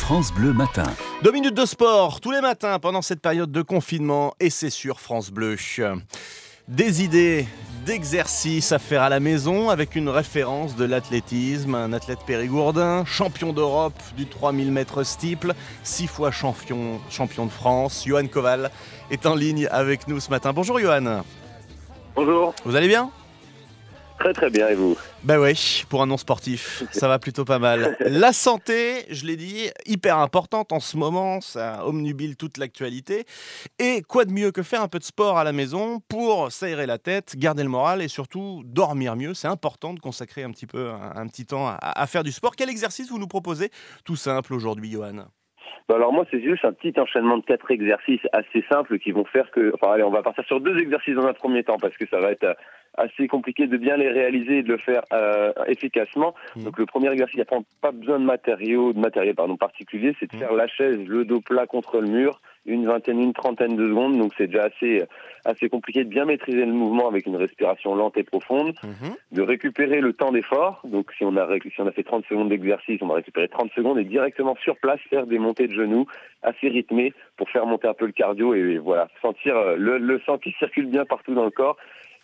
France Bleu Matin. 2 minutes de sport tous les matins pendant cette période de confinement et c'est sur France Bleu. Des idées d'exercices à faire à la maison avec une référence de l'athlétisme, un athlète périgourdin, champion d'Europe du 3000 mètres steeple, 6 fois champion de France. Johan Koval est en ligne avec nous ce matin. Bonjour Johan. Bonjour. Vous allez bien ? Très très bien, et vous ? Ben oui, pour un non-sportif, ça va plutôt pas mal. La santé, je l'ai dit, hyper importante en ce moment, ça omnubile toute l'actualité. Et quoi de mieux que faire un peu de sport à la maison pour s'aérer la tête, garder le moral et surtout dormir mieux. C'est important de consacrer un petit temps à faire du sport. Quel exercice vous nous proposez tout simple aujourd'hui, Johan ? Alors moi, c'est juste un petit enchaînement de 4 exercices assez simples qui vont faire que... Enfin allez, on va partir sur 2 exercices dans un premier temps parce que ça va être assez compliqué de bien les réaliser et de le faire efficacement. Donc le premier exercice, il n'y a pas besoin de matériel particulier, c'est de faire la chaise, le dos plat contre le mur, une trentaine de secondes. Donc c'est déjà assez compliqué de bien maîtriser le mouvement avec une respiration lente et profonde, de récupérer le temps d'effort. Donc si on a fait 30 secondes d'exercice, on va récupérer 30 secondes et directement sur place faire des montées de genoux assez rythmées pour faire monter un peu le cardio et voilà, sentir le sang qui circule bien partout dans le corps.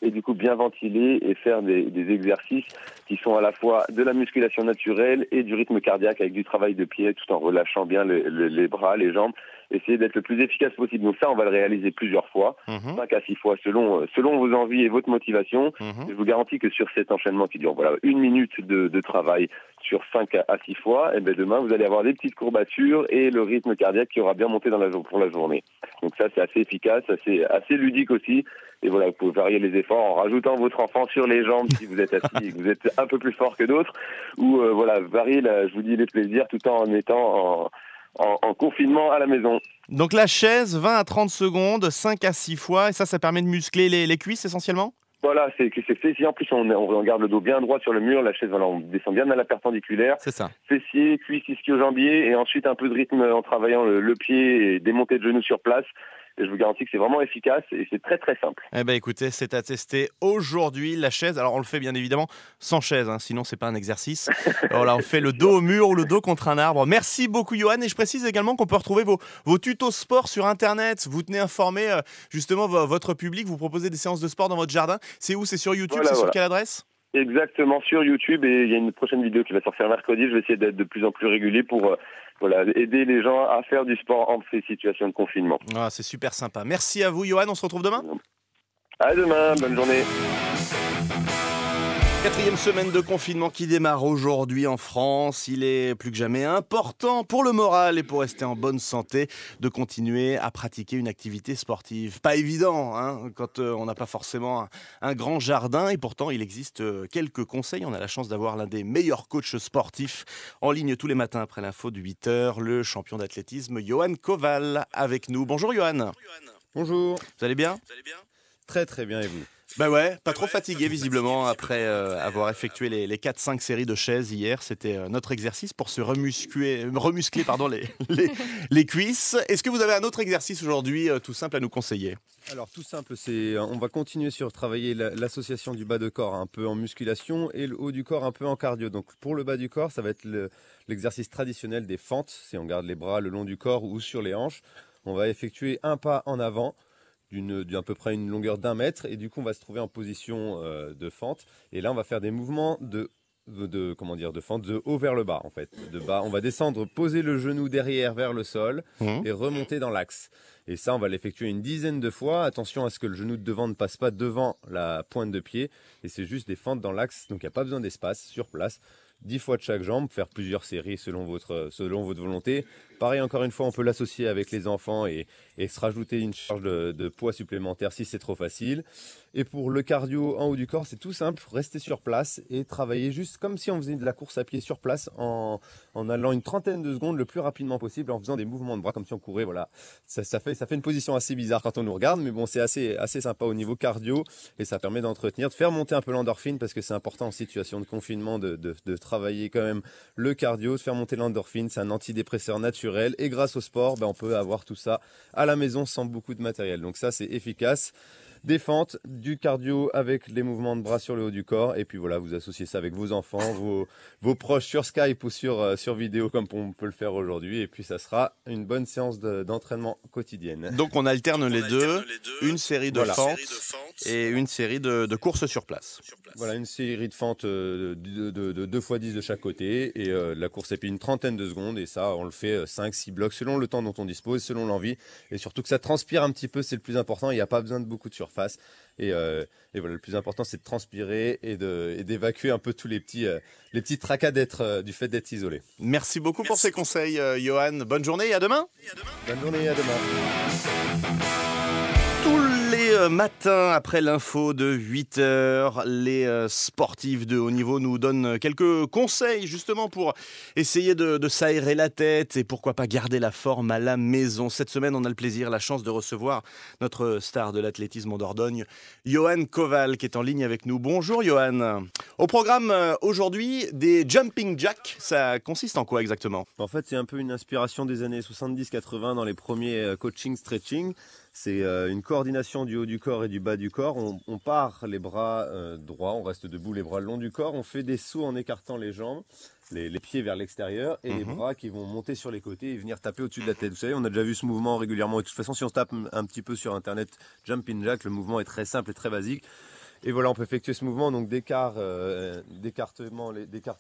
Et du coup bien ventiler et faire des exercices qui sont à la fois de la musculation naturelle et du rythme cardiaque avec du travail de pied tout en relâchant bien les bras, les jambes. Essayer d'être le plus efficace possible. Donc ça, on va le réaliser plusieurs fois, 5 à 6 fois selon vos envies et votre motivation. Je vous garantis que sur cet enchaînement qui dure 1 minute de travail sur 5 à 6 fois, et demain, vous allez avoir des petites courbatures et le rythme cardiaque qui aura bien monté pour la journée. Donc ça, c'est assez efficace, assez ludique aussi. Et voilà, vous pouvez varier les efforts en rajoutant votre enfant sur les jambes si vous êtes assis et que vous êtes un peu plus fort que d'autres. Ou varier, je vous dis, les plaisirs tout en étant en confinement à la maison. Donc la chaise, 20 à 30 secondes, 5 à 6 fois, et ça permet de muscler les cuisses essentiellement ? Voilà, c'est fessier. En plus, on garde le dos bien droit sur le mur. La chaise, on descend bien à la perpendiculaire. C'est ça. Fessier, cuisse, ischio-jambier, et ensuite un peu de rythme en travaillant le pied et des montées de genoux sur place. Et je vous garantis que c'est vraiment efficace et c'est très très simple. Eh ben écoutez, c'est à tester aujourd'hui, la chaise. Alors on le fait bien évidemment sans chaise, sinon c'est pas un exercice. Voilà, on fait le dos au mur ou le dos contre un arbre. Merci beaucoup Johan, et je précise également qu'on peut retrouver vos tutos sport sur internet. Vous tenez informé justement votre public, vous proposez des séances de sport dans votre jardin. C'est où ? C'est sur YouTube, sur quelle adresse ? Exactement, sur YouTube, et il y a une prochaine vidéo qui va sortir mercredi. Je vais essayer d'être de plus en plus régulier pour aider les gens à faire du sport en ces situations de confinement. Ah, c'est super sympa. Merci à vous Johan, on se retrouve demain ? À demain, bonne journée. 4e semaine de confinement qui démarre aujourd'hui en France. Il est plus que jamais important pour le moral et pour rester en bonne santé de continuer à pratiquer une activité sportive. Pas évident quand on n'a pas forcément un grand jardin, et pourtant il existe quelques conseils. On a la chance d'avoir l'un des meilleurs coachs sportifs en ligne tous les matins après l'info de 8h, le champion d'athlétisme Johan Koval avec nous. Bonjour Johan. Bonjour. Vous allez bien ? Très très bien, et vous ? Bah ouais, pas trop fatigué visiblement après avoir effectué les 4-5 séries de chaises hier. C'était notre exercice pour se remuscler les cuisses. Est-ce que vous avez un autre exercice aujourd'hui tout simple à nous conseiller ? Alors tout simple, on va continuer sur travailler l'association du bas de corps un peu en musculation et le haut du corps un peu en cardio. Donc pour le bas du corps, ça va être l'exercice traditionnel des fentes. Si on garde les bras le long du corps ou sur les hanches, on va effectuer un pas en avant d'à peu près une longueur d'1 mètre, et du coup on va se trouver en position de fente, et là on va faire des mouvements de fente de haut vers le bas en fait, de bas. On va descendre, poser le genou derrière vers le sol et remonter dans l'axe. Et ça on va l'effectuer une dizaine de fois. Attention à ce que le genou de devant ne passe pas devant la pointe de pied, et c'est juste des fentes dans l'axe, donc il n'y a pas besoin d'espace sur place. 10 fois de chaque jambe, faire plusieurs séries selon votre volonté. Pareil, encore une fois, on peut l'associer avec les enfants et se rajouter une charge de poids supplémentaire si c'est trop facile. Et pour le cardio en haut du corps, c'est tout simple, rester sur place et travailler juste comme si on faisait de la course à pied sur place en allant une trentaine de secondes le plus rapidement possible, en faisant des mouvements de bras comme si on courait. Voilà, ça fait une position assez bizarre quand on nous regarde, mais bon, c'est assez sympa au niveau cardio, et ça permet d'entretenir, de faire monter un peu l'endorphine, parce que c'est important en situation de confinement de travailler quand même le cardio, de faire monter l'endorphine. C'est un antidépresseur naturel, et grâce au sport, on peut avoir tout ça à la maison sans beaucoup de matériel. Donc ça, c'est efficace. des fentes, du cardio avec les mouvements de bras sur le haut du corps. Et puis voilà, vous associez ça avec vos enfants, vos proches sur Skype ou sur vidéo comme on peut le faire aujourd'hui. Et puis ça sera une bonne séance d'entraînement quotidienne. Donc on alterne les deux, une série de fentes et une série de courses sur place. Voilà, une série de fentes de 2 x 10 de chaque côté. Et la course est puis une trentaine de secondes. Et ça, on le fait 5-6 blocs selon le temps dont on dispose, selon l'envie. Et surtout que ça transpire un petit peu, c'est le plus important. Il n'y a pas besoin de beaucoup de surface. Et voilà, le plus important, c'est de transpirer et d'évacuer un peu tous les petits tracas du fait d'être isolé. Merci beaucoup pour ces conseils, Johan. Bonne journée et à demain. Bonne journée et à demain. Tous les matins après l'info de 8h, les sportifs de haut niveau nous donnent quelques conseils justement pour essayer de s'aérer la tête et pourquoi pas garder la forme à la maison. Cette semaine, on a le plaisir, la chance de recevoir notre star de l'athlétisme en Dordogne, Johan Koval, qui est en ligne avec nous. Bonjour Johan. Au programme aujourd'hui, des jumping jacks. Ça consiste en quoi exactement ? En fait, c'est un peu une inspiration des années 70-80 dans les premiers coaching stretching. C'est une coordination du haut du corps et du bas du corps. On part les bras droits, on reste debout, les bras le long du corps. On fait des sauts en écartant les jambes, les pieds vers l'extérieur et les bras qui vont monter sur les côtés et venir taper au-dessus de la tête. Vous savez, on a déjà vu ce mouvement régulièrement. Et de toute façon, si on se tape un petit peu sur Internet, jumping jack, le mouvement est très simple et très basique. Et voilà, on peut effectuer ce mouvement donc d'écarter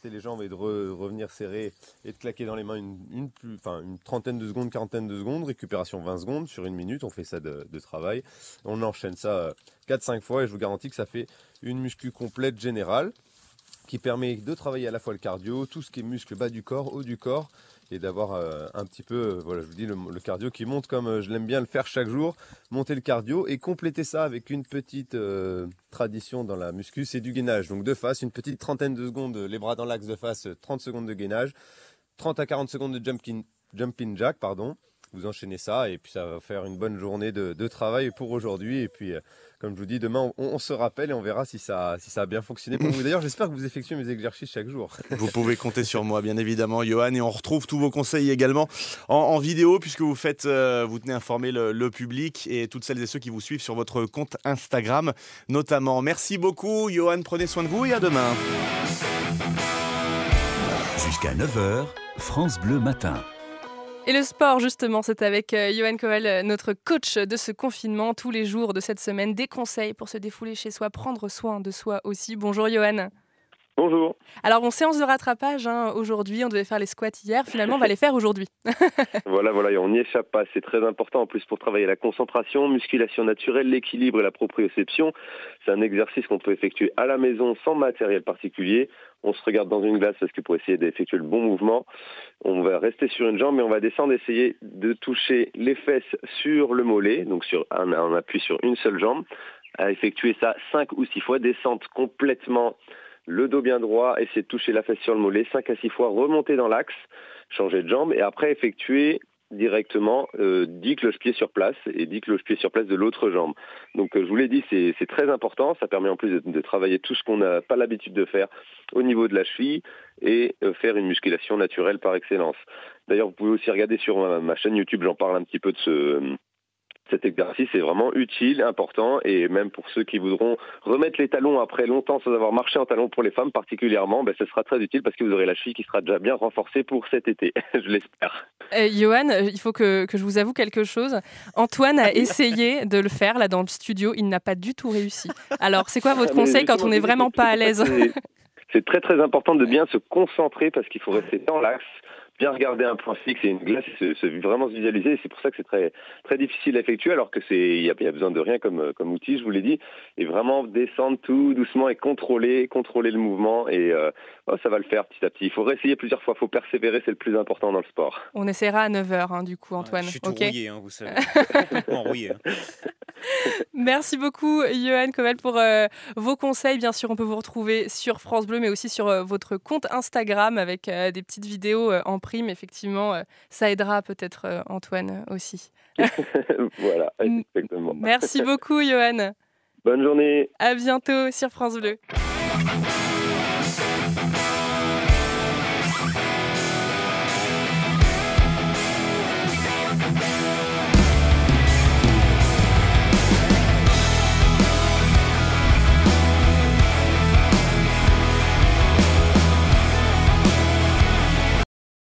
les jambes et de revenir serrer et de claquer dans les mains une trentaine de secondes, quarantaine de secondes, récupération 20 secondes sur 1 minute, on fait ça de travail. On enchaîne ça 4-5 fois et je vous garantis que ça fait une muscu complète générale qui permet de travailler à la fois le cardio, tout ce qui est muscle bas du corps, haut du corps, et d'avoir un petit peu, voilà, je vous dis, le cardio qui monte comme je l'aime bien le faire chaque jour, monter le cardio et compléter ça avec une petite tradition dans la muscu, c'est du gainage. Donc de face, une petite trentaine de secondes, les bras dans l'axe de face, 30 secondes de gainage, 30 à 40 secondes de jumping jack, pardon. Vous enchaînez ça et puis ça va faire une bonne journée de travail pour aujourd'hui. Et puis, comme je vous dis, demain, on se rappelle et on verra si ça a bien fonctionné pour vous. D'ailleurs, j'espère que vous effectuez mes exercices chaque jour. Vous pouvez compter sur moi, bien évidemment, Johan. Et on retrouve tous vos conseils également en vidéo, puisque vous tenez informer le public et toutes celles et ceux qui vous suivent sur votre compte Instagram, notamment. Merci beaucoup, Johan. Prenez soin de vous et à demain. Jusqu'à 9h, France Bleu Matin. Et le sport, justement, c'est avec Johan Koval, notre coach de ce confinement, tous les jours de cette semaine. Des conseils pour se défouler chez soi, prendre soin de soi aussi. Bonjour Johan. Bonjour. Alors, séance de rattrapage aujourd'hui. On devait faire les squats hier. Finalement, on va les faire aujourd'hui. Voilà, et on n'y échappe pas. C'est très important en plus pour travailler la concentration, musculation naturelle, l'équilibre et la proprioception. C'est un exercice qu'on peut effectuer à la maison sans matériel particulier. On se regarde dans une glace parce que pour essayer d'effectuer le bon mouvement, on va rester sur une jambe et on va descendre, essayer de toucher les fesses sur le mollet, donc on appuie sur une seule jambe, à effectuer ça 5 ou 6 fois, descendre complètement le dos bien droit, essayer de toucher la fesse sur le mollet 5 à 6 fois, remonter dans l'axe, changer de jambe et après effectuer directement 10 cloche-pieds sur place et 10 cloche-pieds sur place de l'autre jambe. Donc je vous l'ai dit, c'est très important, ça permet en plus de travailler tout ce qu'on n'a pas l'habitude de faire au niveau de la cheville et faire une musculation naturelle par excellence. D'ailleurs, vous pouvez aussi regarder sur ma chaîne YouTube, j'en parle un petit peu de cet exercice est vraiment utile, important, et même pour ceux qui voudront remettre les talons après longtemps sans avoir marché en talons pour les femmes particulièrement, ce sera très utile parce que vous aurez la cheville qui sera déjà bien renforcée pour cet été, je l'espère. Johan, il faut que je vous avoue quelque chose. Antoine a essayé de le faire là dans le studio, il n'a pas du tout réussi. Alors, c'est quoi votre conseil quand on n'est vraiment pas à l'aise ? C'est très très important de bien se concentrer parce qu'il faut rester dans l'axe, bien regarder un point fixe et une glace, vraiment se visualiser. C'est pour ça que c'est très, très difficile à effectuer, alors que il y a besoin de rien comme outil, je vous l'ai dit. Et vraiment descendre tout doucement et contrôler le mouvement. Et ça va le faire petit à petit. Il faut réessayer plusieurs fois, il faut persévérer, c'est le plus important dans le sport. On essaiera à 9h, du coup, Antoine. Je suis tout rouillé, vous savez. Rouillé. Merci beaucoup, Johan Koval, pour vos conseils. Bien sûr, on peut vous retrouver sur France Bleu, mais aussi sur votre compte Instagram avec des petites vidéos en prime. Effectivement, ça aidera peut-être Antoine aussi. Voilà, exactement. Merci beaucoup, Johan. Bonne journée. À bientôt sur France Bleu.